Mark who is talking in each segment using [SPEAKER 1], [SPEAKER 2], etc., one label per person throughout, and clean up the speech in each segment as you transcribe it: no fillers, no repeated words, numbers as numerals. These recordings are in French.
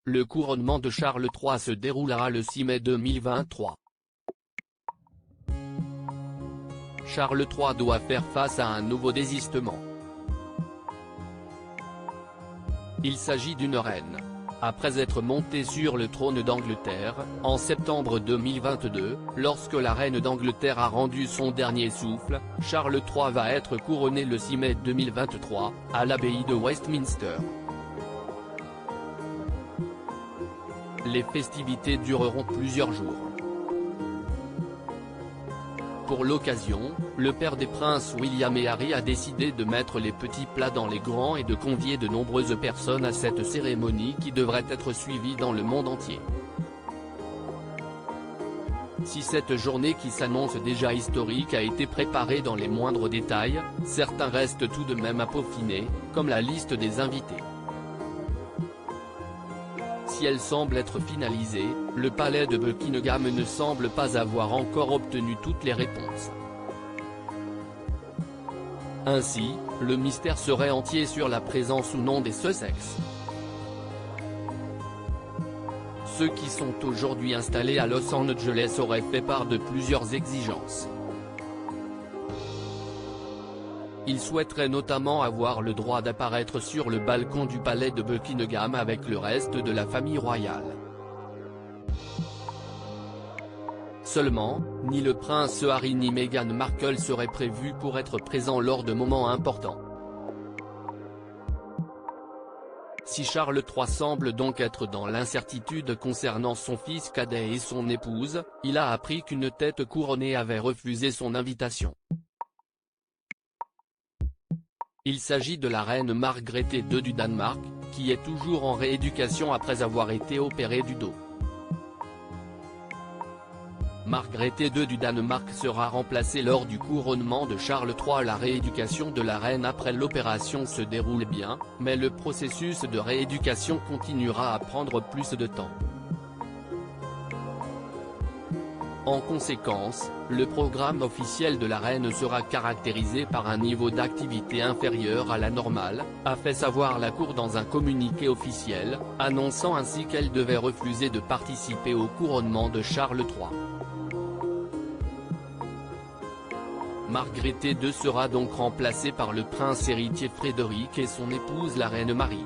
[SPEAKER 1] le couronnement de Charles III se déroulera le 6 mai 2023. Charles III doit faire face à un nouveau désistement. Il s'agit d'une reine. Après être montée sur le trône d'Angleterre, en septembre 2022, lorsque la reine d'Angleterre a rendu son dernier souffle, Charles III va être couronné le 6 mai 2023, à l'abbaye de Westminster. Les festivités dureront plusieurs jours. Pour l'occasion, le père des princes William et Harry a décidé de mettre les petits plats dans les grands et de convier de nombreuses personnes à cette cérémonie qui devrait être suivie dans le monde entier. Si cette journée qui s'annonce déjà historique a été préparée dans les moindres détails, certains restent tout de même à peaufiner, comme la liste des invités. Si elle semble être finalisée, le palais de Buckingham ne semble pas avoir encore obtenu toutes les réponses. Ainsi, le mystère serait entier sur la présence ou non des Sussex. Ceux qui sont aujourd'hui installés à Los Angeles auraient fait part de plusieurs exigences. Ils souhaiteraient notamment avoir le droit d'apparaître sur le balcon du palais de Buckingham avec le reste de la famille royale. Seulement, ni le prince Harry ni Meghan Markle seraient prévus pour être présents lors de moments importants. Si Charles III semble donc être dans l'incertitude concernant son fils cadet et son épouse, il a appris qu'une tête couronnée avait refusé son invitation. Il s'agit de la reine Margrethe II du Danemark, qui est toujours en rééducation après avoir été opérée du dos. Margrethe II du Danemark sera remplacée lors du couronnement de Charles III. La rééducation de la reine après l'opération se déroule bien, mais le processus de rééducation continuera à prendre plus de temps. En conséquence, le programme officiel de la reine sera caractérisé par un niveau d'activité inférieur à la normale, a fait savoir la Cour dans un communiqué officiel, annonçant ainsi qu'elle devait refuser de participer au couronnement de Charles III. Margrethe II sera donc remplacée par le prince héritier Frédéric et son épouse la reine Marie.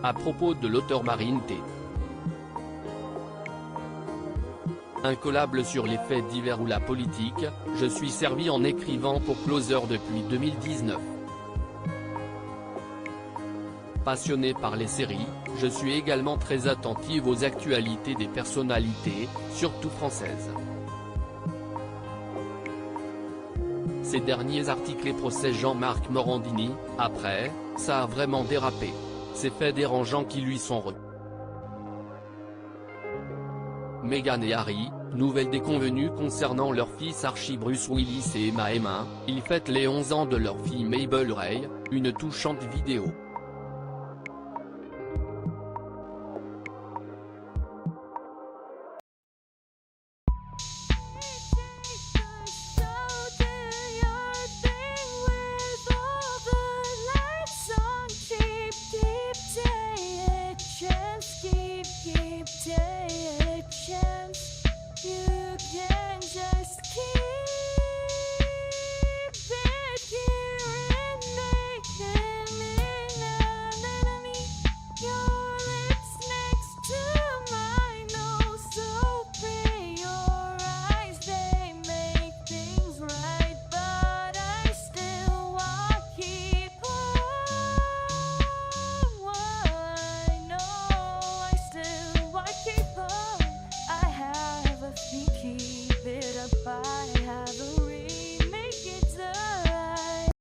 [SPEAKER 1] À propos de l'auteur Marine T. Incollable sur les faits divers ou la politique, je suis servi en écrivant pour Closer depuis 2019. Passionné par les séries, je suis également très attentive aux actualités des personnalités, surtout françaises. Ces derniers articles et procès Jean-Marc Morandini, après, ça a vraiment dérapé. Ces faits dérangeants qui lui sont Meghan et Harry, nouvelle déconvenue concernant leur fils Archie Bruce Willis et Emma. Ils fêtent les 11 ans de leur fille Mabel Ray, une touchante vidéo.